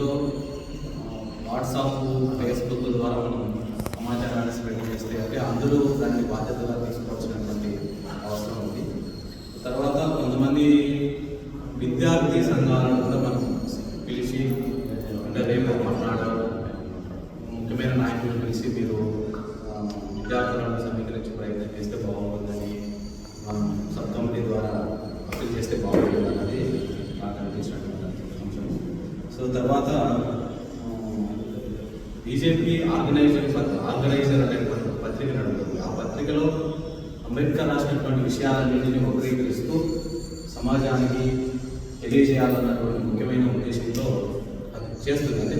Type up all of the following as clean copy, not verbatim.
ఇందులో WhatsApp, Facebook ద్వారా మనం సమాచారాన్ని స్ప్రెడ్ చేస్తే అంటే అందరూ దాన్ని బాధ్యతగా తీసుకోవాల్సినటువంటి అవసరం ఉంది. తర్వాత కొంతమంది విద్యార్థి సంఘాలను కూడా మనం పిలిచి అంటే రేపు మాట్లాడాలి, ముఖ్యమైన నాయకులను పిలిచి మీరు విద్యార్థులను సమీకరించే ప్రయత్నం చేస్తే బాగుంటుందని మనం సబ్ కమిటీ ద్వారా అప్పీల్ చేస్తే బాగుంటుంది అన్నది నాకు అనిపించినటువంటి అంశం. సో తర్వాత బీజేపీ ఆర్గనైజర్ అనేటువంటి పత్రిక నడుపుతుంది. ఆ పత్రికలో అంబేద్కర్ రాసినటువంటి విషయాలన్నింటినీ వక్రీకరిస్తూ సమాజానికి తెలియజేయాలన్నటువంటి ముఖ్యమైన ఉద్దేశంతో అది చేస్తుంది. అంటే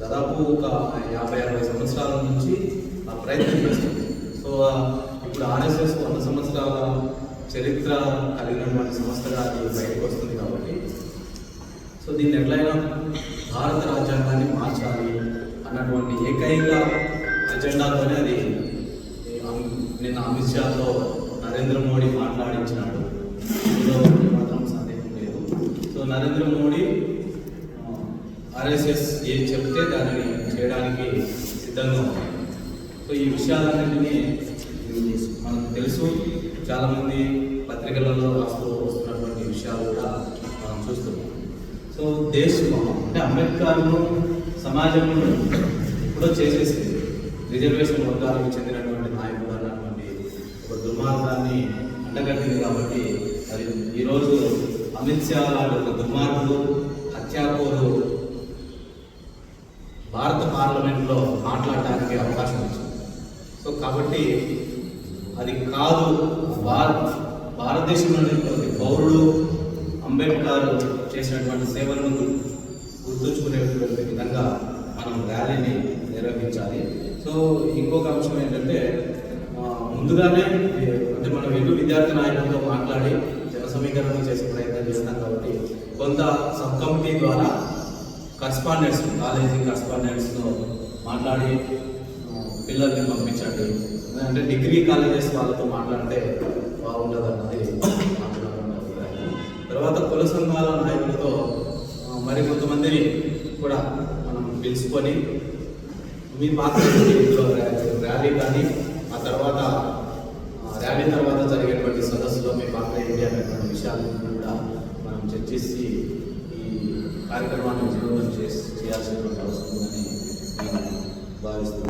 దాదాపు ఒక 50-60 సంవత్సరాల నుంచి ఆ ప్రయత్నం చేస్తుంది. సో ఇప్పుడు ఆర్ఎస్ఎస్ 100 సంవత్సరాల చరిత్ర కలిగినటువంటి సంస్థగా అది బయటకు వస్తుంది కాబట్టి సో దీన్ని ఎట్లయినా భారత రాజ్యాంగాన్ని మార్చాలి అన్నటువంటి ఏకైక అజెండాతోనే అది నిన్న అమిత్ షాతో నరేంద్ర మోడీ మాట్లాడించినాడు. ఇందులో మాత్రం సందేహం లేదు. సో నరేంద్ర మోడీ ఆర్ఎస్ఎస్ ఏం చెప్తే దానిని చేయడానికి సిద్ధంగా ఉంది. సో ఈ విషయాలన్నింటినీ మనకు తెలుసు, చాలామంది పత్రికలలో రాస్తూ వస్తున్నటువంటి విషయాలు కూడా మనం చూస్తున్నాం. సో అంటే అంబేద్కర్ను సమాజంలో ఎప్పుడో చేసేసింది రిజర్వేషన్ వర్గాలకు చెందినటువంటి నాయకుడు అన్నటువంటి ఒక దుర్మార్గాన్ని అంటగట్టింది. కాబట్టి అది ఈరోజు అమిత్ షా లాంటి ఒక దుర్మార్గుడు, హత్యాకోరు భారత పార్లమెంట్లో మాట్లాడటానికి అవకాశం వచ్చింది. సో కాబట్టి అది కాదు, భారతదేశంలోని ప్రతి పౌరుడు అంబేద్కర్ చేసినటువంటి సేవలను గుర్తుంచుకునేటువంటి విధంగా మనం ర్యాలీని నిర్వహించాలి. సో ఇంకొక అంశం ఏంటంటే ముందుగానే అంటే మనం ఎన్నో విద్యార్థి నాయకులతో మాట్లాడి జన సమీకరణ చేసే ప్రయత్నం చేస్తాం. కాబట్టి కొంత సబ్ కమిటీ ద్వారా కరస్పాండెంట్స్, కాలేజీ కరస్పాండెంట్స్తో మాట్లాడి పిల్లల్ని పంపించండి. అంటే డిగ్రీ కాలేజెస్ వాళ్ళతో మాట్లాడితే బాగుంటుంది అన్నది మాట్లాడాలని అభిప్రాయం. తర్వాత కుల సంఘాల నాయకులతో మరి కొంతమందిని కూడా మనం పిలుచుకొని మీ పాత్ర ర్యాలీ కానీ